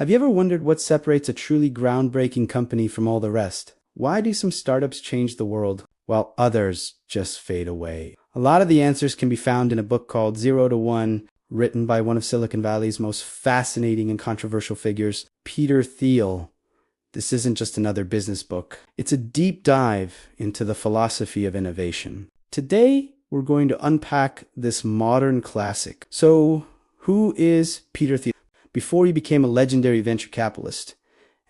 Have you ever wondered what separates a truly groundbreaking company from all the rest? Why do some startups change the world while others just fade away? A lot of the answers can be found in a book called 0 to 1, written by one of Silicon Valley's most fascinating and controversial figures, Peter Thiel. This isn't just another business book. It's a deep dive into the philosophy of innovation. Today, we're going to unpack this modern classic. So, who is Peter Thiel? Before he became a legendary venture capitalist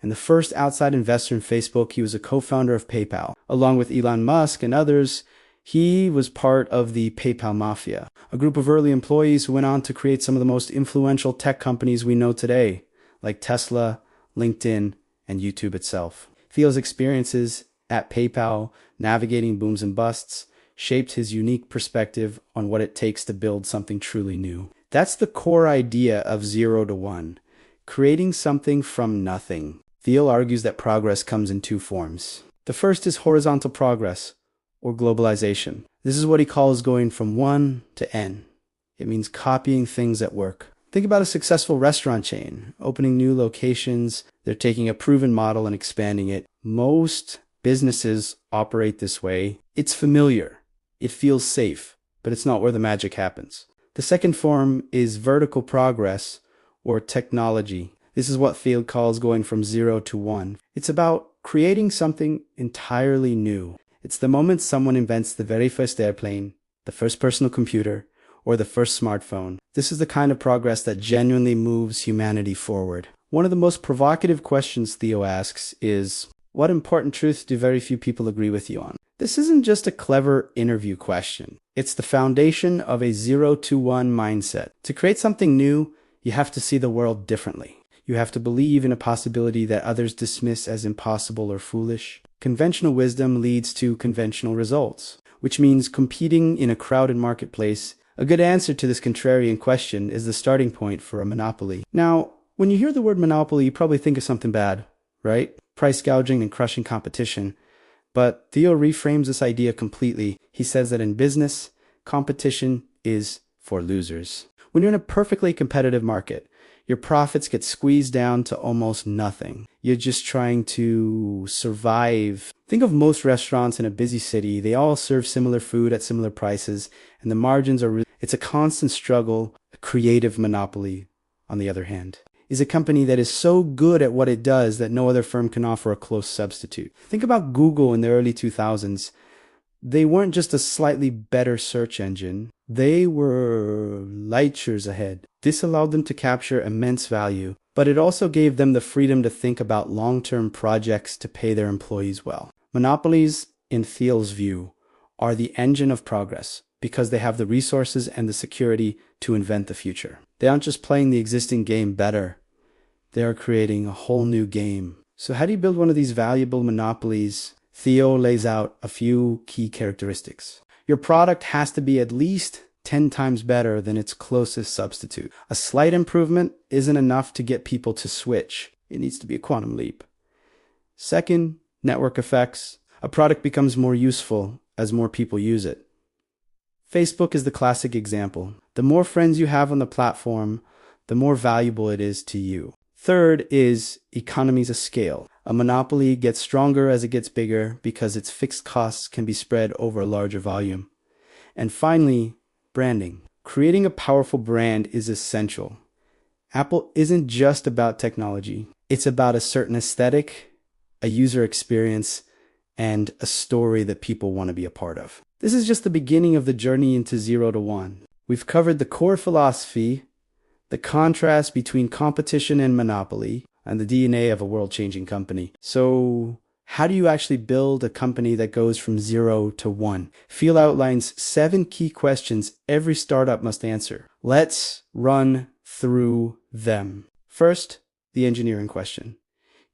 and the first outside investor in Facebook, he was a co-founder of PayPal. Along with Elon Musk and others, he was part of the PayPal Mafia, a group of early employees who went on to create some of the most influential tech companies we know today, like Tesla, LinkedIn, and YouTube itself. Thiel's experiences at PayPal, navigating booms and busts, shaped his unique perspective on what it takes to build something truly new. That's the core idea of 0 to 1, creating something from nothing. Thiel argues that progress comes in two forms. The first is horizontal progress, or globalization. This is what he calls going from 1 to N. It means copying things that work. Think about a successful restaurant chain, opening new locations. They're taking a proven model and expanding it. Most businesses operate this way. It's familiar. It feels safe, but it's not where the magic happens. The second form is vertical progress, or technology. This is what Thiel calls going from 0 to 1. It's about creating something entirely new. It's the moment someone invents the very first airplane, the first personal computer, or the first smartphone. This is the kind of progress that genuinely moves humanity forward. One of the most provocative questions Thiel asks is, what important truth do very few people agree with you on? This isn't just a clever interview question. It's the foundation of a 0 to 1 mindset. To create something new, you have to see the world differently. You have to believe in a possibility that others dismiss as impossible or foolish. Conventional wisdom leads to conventional results, which means competing in a crowded marketplace. A good answer to this contrarian question is the starting point for a monopoly. Now, when you hear the word monopoly, you probably think of something bad, right? Price gouging and crushing competition. But Thiel reframes this idea completely. He says that in business, competition is for losers. When you're in a perfectly competitive market, your profits get squeezed down to almost nothing. You're just trying to survive. Think of most restaurants in a busy city. They all serve similar food at similar prices, and the margins are it's a constant struggle. A creative monopoly, on the other hand, is a company that is so good at what it does that no other firm can offer a close substitute. Think about Google in the early 2000s. They weren't just a slightly better search engine. They were light years ahead. This allowed them to capture immense value, but it also gave them the freedom to think about long-term projects to pay their employees well. Monopolies, in Thiel's view, are the engine of progress because they have the resources and the security to invent the future. They aren't just playing the existing game better. They are creating a whole new game. So how do you build one of these valuable monopolies? Thiel lays out a few key characteristics. Your product has to be at least 10 times better than its closest substitute. A slight improvement isn't enough to get people to switch. It needs to be a quantum leap. Second, network effects. A product becomes more useful as more people use it. Facebook is the classic example. The more friends you have on the platform, the more valuable it is to you. Third is economies of scale. A monopoly gets stronger as it gets bigger because its fixed costs can be spread over a larger volume. And finally, branding. Creating a powerful brand is essential. Apple isn't just about technology. It's about a certain aesthetic, a user experience, and a story that people want to be a part of. This is just the beginning of the journey into 0 to 1. We've covered the core philosophy, the contrast between competition and monopoly, and the DNA of a world-changing company. So how do you actually build a company that goes from 0 to 1? Thiel outlines 7 key questions every startup must answer. Let's run through them. First, the engineering question.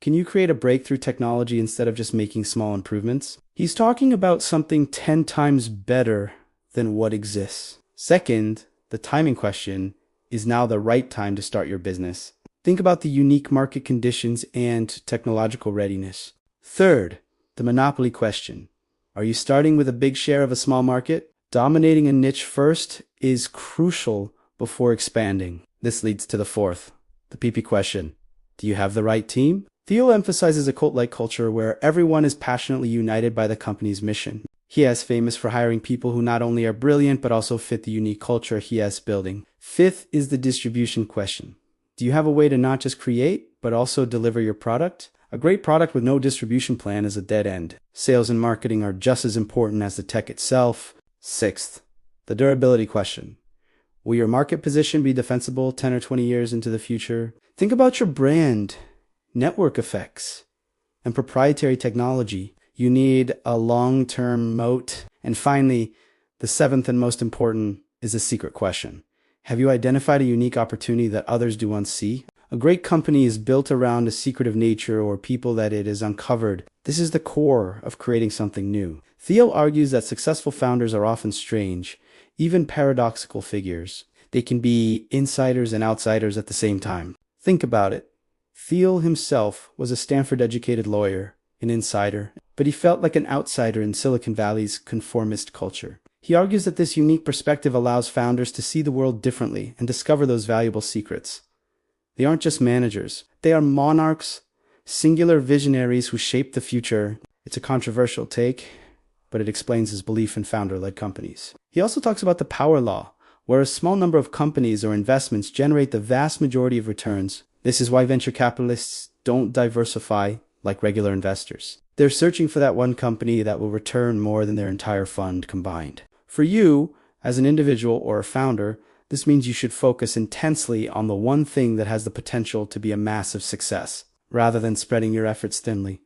Can you create a breakthrough technology instead of just making small improvements? He's talking about something 10 times better than what exists. Second, the timing question. Is now the right time to start your business? Think about the unique market conditions and technological readiness. Third, the monopoly question. Are you starting with a big share of a small market? Dominating a niche first is crucial before expanding. This leads to the fourth, the PP question. Do you have the right team? Thiel emphasizes a cult-like culture where everyone is passionately united by the company's mission. He is famous for hiring people who not only are brilliant but also fit the unique culture he is building. Fifth is the distribution question. Do you have a way to not just create, but also deliver your product? A great product with no distribution plan is a dead end. Sales and marketing are just as important as the tech itself. Sixth, the durability question. Will your market position be defensible 10 or 20 years into the future? Think about your brand, network effects, and proprietary technology. You need a long-term moat. And finally, the seventh and most important is a secret question. Have you identified a unique opportunity that others do not see? A great company is built around a secretive nature or people that it has uncovered. This is the core of creating something new. Thiel argues that successful founders are often strange, even paradoxical figures. They can be insiders and outsiders at the same time. Think about it. Thiel himself was a Stanford-educated lawyer, an insider, but he felt like an outsider in Silicon Valley's conformist culture. He argues that this unique perspective allows founders to see the world differently and discover those valuable secrets. They aren't just managers. They are monarchs, singular visionaries who shape the future. It's a controversial take, but it explains his belief in founder-led companies. He also talks about the power law, where a small number of companies or investments generate the vast majority of returns. This is why venture capitalists don't diversify like regular investors. They're searching for that one company that will return more than their entire fund combined. For you, as an individual or a founder, this means you should focus intensely on the one thing that has the potential to be a massive success, rather than spreading your efforts thinly.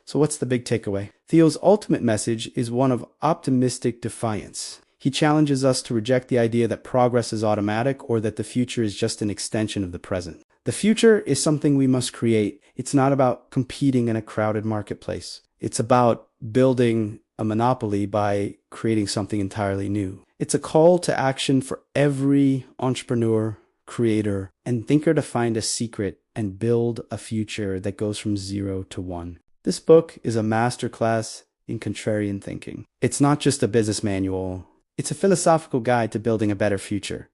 So what's the big takeaway? Thiel's ultimate message is one of optimistic defiance. He challenges us to reject the idea that progress is automatic or that the future is just an extension of the present. The future is something we must create. It's not about competing in a crowded marketplace. It's about building a monopoly by creating something entirely new. It's a call to action for every entrepreneur, creator, and thinker to find a secret and build a future that goes from 0 to 1. This book is a masterclass in contrarian thinking. It's not just a business manual. It's a philosophical guide to building a better future.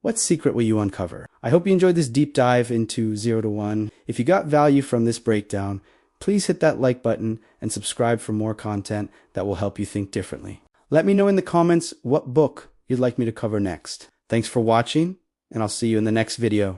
What secret will you uncover? I hope you enjoyed this deep dive into 0 to 1. If you got value from this breakdown, please hit that like button and subscribe for more content that will help you think differently. Let me know in the comments what book you'd like me to cover next. Thanks for watching, and I'll see you in the next video.